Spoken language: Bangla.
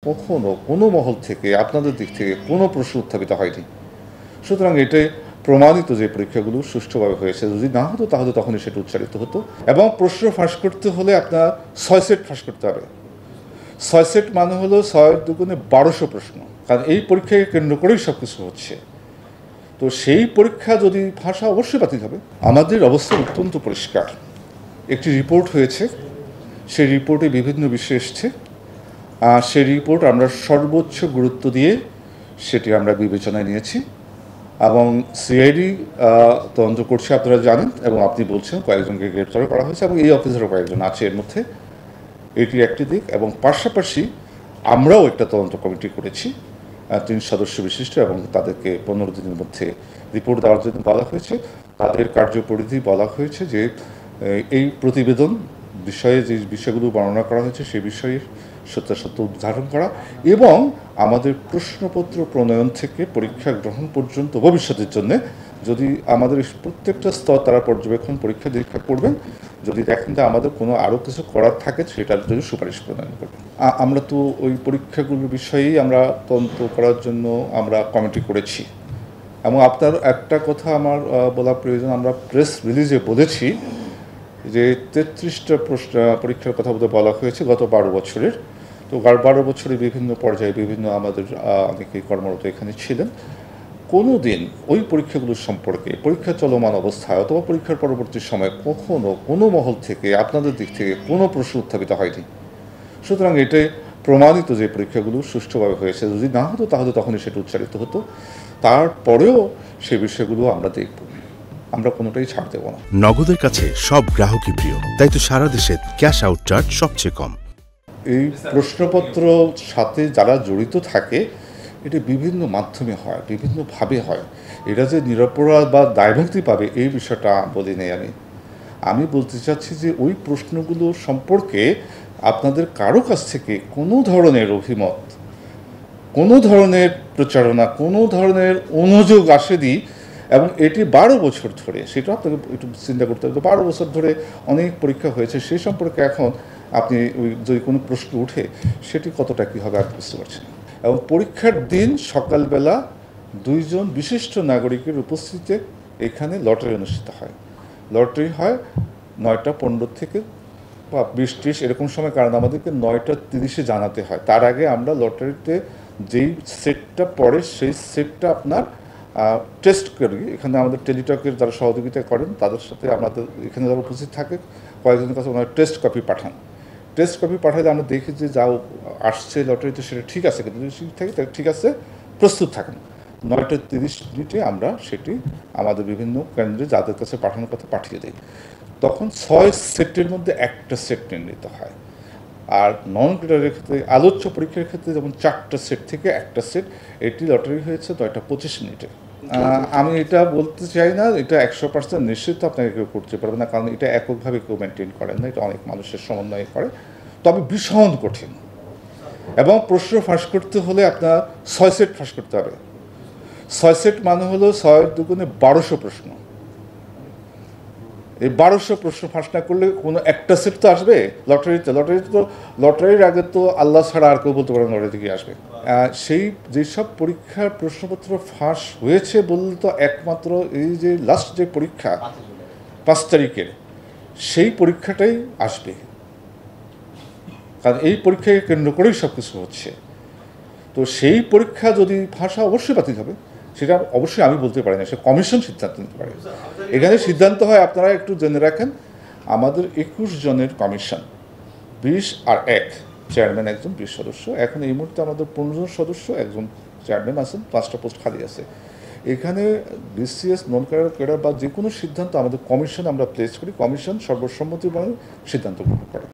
কখনো কোনো মহল থেকে আপনাদের দিক থেকে কোনো প্রশ্ন উত্থাপিত হয়নি। সুতরাং এটাই প্রমাণিত যে পরীক্ষাগুলো সুষ্ঠুভাবে হয়েছে। যদি না হতো তাহলে তখনই সেটা উচ্চারিত হতো। এবং প্রশ্ন ফাঁস করতে হলে আপনার ৬ সেট ফাঁস করতে হবে। ৬ সেট মানে হলো ৬ দুগুণে ১২০০ প্রশ্ন। কারণ এই পরীক্ষাকে কেন্দ্র করেই সব কিছু হচ্ছে। তো সেই পরীক্ষা যদি ফাঁস হয় অবশ্যই বাতিল হবে। আমাদের অবস্থা অত্যন্ত পরিষ্কার। একটি রিপোর্ট হয়েছে, সেই রিপোর্টে বিভিন্ন বিষয় এসছে। সেই রিপোর্ট আমরা সর্বোচ্চ গুরুত্ব দিয়ে সেটি আমরা বিবেচনায় নিয়েছি এবং সিআইডি তদন্ত করছে, আপনারা জানেন, এবং আপনি বলছেন কয়েকজনকে গ্রেপ্তার করা হয়েছে এবং এই অফিসারও কয়েকজন আছে এর মধ্যে। এটি একটি দিক। এবং পাশাপাশি আমরাও একটা তদন্ত কমিটি করেছি ৩ সদস্য বিশিষ্ট, এবং তাদেরকে ১৫ দিনের মধ্যে রিপোর্ট দেওয়ার জন্য বলা হয়েছে। তাদের কার্যপরিধি বলা হয়েছে যে এই প্রতিবেদন বিষয়ে যে বিষয়গুলো বর্ণনা করা হয়েছে সেই বিষয়ে সত্যাসত্য উদ্ঘাটন করা এবং আমাদের প্রশ্নপত্র প্রণয়ন থেকে পরীক্ষা গ্রহণ পর্যন্ত ভবিষ্যতের জন্য যদি আমাদের প্রত্যেকটা স্তর তারা পর্যবেক্ষণ পরীক্ষা নিরীক্ষা করবেন, যদি দেখেন যে আমাদের কোনো আরও কিছু করার থাকে সেটার জন্য সুপারিশ প্রণয়ন করবেন। আমরা তো ওই পরীক্ষাগুলোর বিষয়েই আমরা তদন্ত করার জন্য আমরা কমিটি করেছি। এবং আপনার একটা কথা আমার বলা প্রয়োজন, আমরা প্রেস রিলিজে বলেছি যে ৩৩টা পরীক্ষার কথা বলা হয়েছে গত ১২ বছরের। তো ১২ বছরে বিভিন্ন পর্যায়ে বিভিন্ন আমাদের অনেকেই কর্মরত এখানে ছিলেন। কোনো দিন ওই পরীক্ষাগুলো সম্পর্কে পরীক্ষা চলমান অবস্থায় অথবা পরীক্ষার পরবর্তী সময়ে কখনো কোনো মহল থেকে আপনাদের দিক থেকে কোনো প্রশ্ন উত্থাপিত হয়নি। সুতরাং এটাই প্রমাণিত যে পরীক্ষাগুলো সুষ্ঠুভাবে হয়েছে। যদি না হতো তাহলে তখনই সেটা উচ্চারিত হতো। তারপরেও সে বিষয়গুলো আমরা দেখব, আমরা কোনোটাই ছাড় দেব না। নগদের কাছে সব গ্রাহকই প্রিয়, তাই তো সারা দেশে ক্যাশ আউট চার্জ সবচেয়ে কম। এই প্রশ্নপত্র সাথে যারা জড়িত থাকে এটি বিভিন্ন মাধ্যমে হয়, বিভিন্নভাবে হয়। এটা যে নিরপরাধ বা দায়ভক্তি পাবে এই বিষয়টা বলি নেই। আমি বলতে চাচ্ছি যে ওই প্রশ্নগুলো সম্পর্কে আপনাদের কারো কাছ থেকে কোনো ধরনের অভিমত, কোনো ধরনের প্রচারণা, কোনো ধরনের অনুযোগ আসেনি। এবং এটি ১২ বছর ধরে, সেটা আপনাকে একটু চিন্তা করতে হবে। ১২ বছর ধরে অনেক পরীক্ষা হয়েছে, সেই সম্পর্কে এখন আপনি ওই যদি কোনো প্রশ্ন উঠে সেটি কতটা কী হবে আপনি বুঝতে পারছেন। এবং পরীক্ষার দিন সকালবেলা ২ জন বিশিষ্ট নাগরিকের উপস্থিতিতে এখানে লটারি অনুষ্ঠিত হয়। লটারি হয় ৯টা ১৫ থেকে বা ২০-৩০ এরকম সময়, কারণ আমাদেরকে ৯টা ৩০-এ জানাতে হয়। তার আগে আমরা লটারিতে যেই সেটটা পড়ে সেই সেটটা আপনার টেস্ট করি। এখানে আমাদের টেলিটকের যারা সহযোগিতা করেন তাদের সাথে আমাদের এখানে যারা উপস্থিত থাকে কয়েকজনের কাছে ওনারা টেস্ট কপি পাঠান। টেস্ট কপি পাঠালে আমরা দেখি যে যাও আসছে লটারিতে সেটা ঠিক আছে, কিন্তু যদি ঠিক থাকে তাহলে ঠিক আছে, প্রস্তুত থাকেন। ৯টা ৩০ আমরা সেটি আমাদের বিভিন্ন কেন্দ্রে যাদের কাছে পাঠানোর কথা পাঠিয়ে দিই। তখন ৬ সেটের মধ্যে একটা সেট নির্ণীত হয়। আর নন ক্রেডারের ক্ষেত্রে, আলোচ্য পরীক্ষার ক্ষেত্রে যেমন 4টা সেট থেকে একটা সেট, এটি লটারি হয়েছে ৯টা ২৫। আমি এটা বলতে চাই না, এটা ১০০% নিশ্চিত আপনাকে কেউ করতে পারবে না, কারণ এটা এককভাবে কেউ মেনটেন করেন না, এটা অনেক মানুষের সমন্বয়ে করে। তবে ভীষণ কঠিন। এবং প্রশ্ন ফাঁস করতে হলে আপনার ৬ সেট ফাঁস করতে হবে। ৬ সেট মানে হলো ৬ দুগুণে ১২০০ প্রশ্ন। এই ১২০০ প্রশ্ন ফাঁস না করলে কোনো একটা সেট তো আসবে লটারিতে। লটারির আগে তো আল্লাহ ছাড়া আর কেউ বলতে পারেন লটারি থেকে আসবে। সেই যেসব পরীক্ষার প্রশ্নপত্র ফাঁস হয়েছে বললে তো একমাত্র এই যে লাস্ট যে পরীক্ষা ৫ তারিখের, সেই পরীক্ষাটাই আসবে। কারণ এই পরীক্ষাকে কেন্দ্র করেই সব কিছু হচ্ছে। তো সেই পরীক্ষা যদি ফাঁস হয় অবশ্যই বাতিল হবে। সেটা অবশ্যই আমি বলতে পারি না, সে কমিশন সিদ্ধান্ত নিতে পারে। এখানে সিদ্ধান্ত হয়, আপনারা একটু জেনে রাখেন, আমাদের ২১ জনের কমিশন, ২০ আর ১ চেয়ারম্যান, একজন ২০ সদস্য। এখন এই মুহূর্তে আমাদের ১৫ জন সদস্য, একজন চেয়ারম্যান আছেন, 5টা পোস্ট খালি আছে। এখানে বিসিএস নন ক্যাডার বা যে কোনো সিদ্ধান্ত আমাদের কমিশন আমরা প্লেস করি, কমিশন সর্বসম্মতিক্রমে সিদ্ধান্ত গ্রহণ করে।